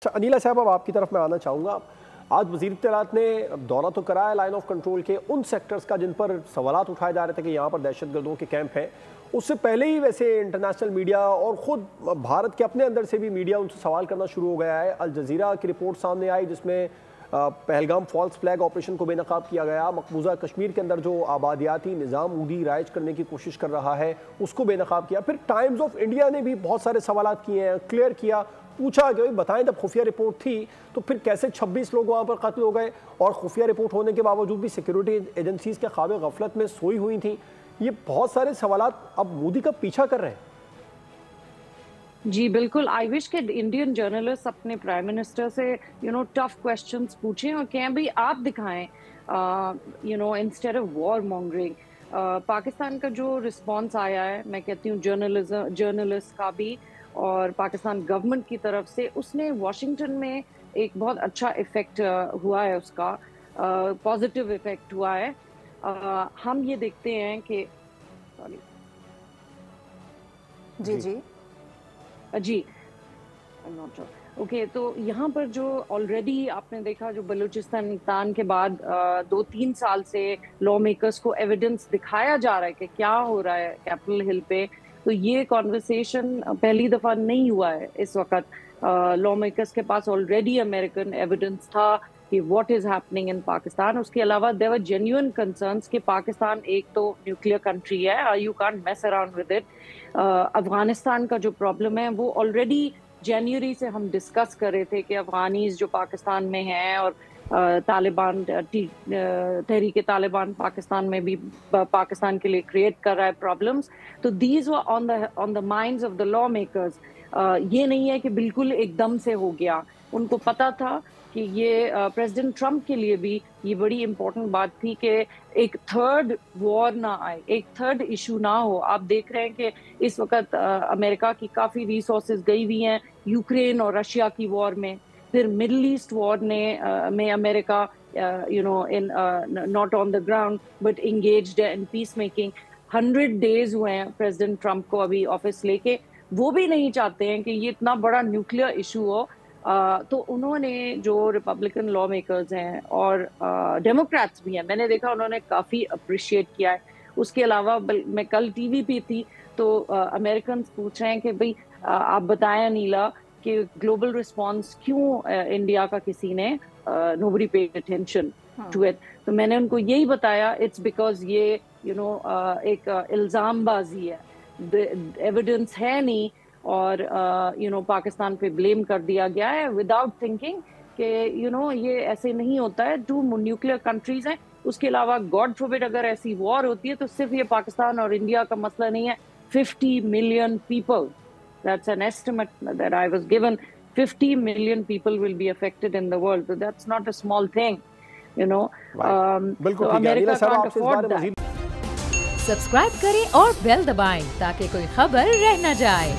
अच्छा अनिला साहब, अब आपकी तरफ मैं आना चाहूँगा। आज वज़ीर इत्तलात ने दौरा तो कराया लाइन ऑफ कंट्रोल के उन सेक्टर्स का जिन पर सवालात उठाए जा रहे थे कि यहाँ पर दहशतगर्दों के कैंप हैं। उससे पहले ही वैसे इंटरनेशनल मीडिया और ख़ुद भारत के अपने अंदर से भी मीडिया उनसे सवाल करना शुरू हो गया है। अल जज़ीरा की रिपोर्ट सामने आई जिसमें पहलगाम फॉल्स फ्लैग ऑपरेशन को बेनकाब किया गया, मकबूजा कश्मीर के अंदर जो आबादियाती निज़ाम ऊदी राइज करने की कोशिश कर रहा है उसको बेनकाब किया। फिर टाइम्स ऑफ इंडिया ने भी बहुत सारे सवालात किए हैं, क्लियर किया, पूछा कि बताएं जब खुफिया रिपोर्ट थी तो फिर कैसे 26 लोग वहाँ पर कत्ल हो गए और खुफिया रिपोर्ट होने के बावजूद भी सिक्योरिटी एजेंसीज के ख्वाब गफलत में सोई हुई थी। ये बहुत सारे सवालात अब मोदी का पीछा कर रहे हैं। जी बिल्कुल, आई विश के इंडियन जर्नलिस्ट अपने प्राइम मिनिस्टर से टफ क्वेश्चंस पूछें और कहें भाई आप दिखाएं instead of war mongering. Pakistan का जो रिस्पांस आया है, मैं कहती हूँ जर्नलिस्ट का भी और पाकिस्तान गवर्नमेंट की तरफ से, उसने वॉशिंगटन में एक बहुत अच्छा इफेक्ट हुआ है, उसका पॉजिटिव इफेक्ट हुआ है। हम ये देखते हैं कि जी ओके, तो यहाँ पर जो ऑलरेडी आपने देखा, जो बलूचिस्तान के बाद 2-3 साल से लॉ मेकर्स को एविडेंस दिखाया जा रहा है कि क्या हो रहा है कैपिटल हिल पे, तो ये कॉन्वर्सेशन पहली दफा नहीं हुआ है इस वक्त। लॉ मेकर्स के पास ऑलरेडी अमेरिकन एविडेंस था कि what is happening in Pakistan. उसके अलावा देयर वर जेन्युइन कंसर्न्स कि पाकिस्तान एक तो न्यूक्लियर कंट्री है, you can't mess around with it. Afghanistan का जो प्रॉब्लम है वो ऑलरेडी जनवरी से हम डिस्कस कर रहे थे कि अफगानीज जो पाकिस्तान में हैं और तालिबान तहरीक तालिबान पाकिस्तान में भी पाकिस्तान के लिए क्रिएट कर रहा है प्रॉब्लम्स। तो these were on the minds of the law makers. ये नहीं है कि बिल्कुल एकदम से हो गया, उनको पता था कि ये प्रेसिडेंट ट्रंप के लिए भी ये बड़ी इंपॉर्टेंट बात थी कि एक थर्ड वॉर ना आए, एक थर्ड इशू ना हो। आप देख रहे हैं कि इस वक्त अमेरिका की काफ़ी रिसोर्सेज गई हुई हैं यूक्रेन और रशिया की वॉर में। फिर मिडल ईस्ट वॉर में America in not on the ground but engaged in peace making. 100 days हुए हैं प्रेसिडेंट ट्रंप को अभी ऑफिस लेके, वो भी नहीं चाहते हैं कि ये इतना बड़ा न्यूक्लियर इशू हो। तो उन्होंने, जो रिपब्लिकन लॉ मेकर्स हैं और डेमोक्रेट्स भी हैं, मैंने देखा उन्होंने काफ़ी अप्रिशिएट किया है। उसके अलावा मैं कल टीवी पे थी तो अमेरिकन पूछ रहे हैं कि भाई आप बताएं नीला कि ग्लोबल रिस्पांस क्यों इंडिया का किसी ने nobody paid attention to it. तो मैंने उनको यही बताया, इट्स बिकॉज ये एक इल्ज़ामबाजी है, एविडेंस है नहीं और पाकिस्तान पे ब्लेम कर दिया गया है विदाउट थिंकिंग कि ये ऐसे नहीं होता है। 2 न्यूक्लियर कंट्रीज हैं, उसके अलावा गॉड फॉरबिड अगर ऐसी वॉर होती है तो सिर्फ ये पाकिस्तान और इंडिया का मसला नहीं है। 50 million people, that's an estimate that I was given, 50 million people will be affected in the world, so that's not a small thing, बिल्कुल तो America can't afford that। Subscribe करें और बेल दबाएं ताकि कोई खबर रह न जाए।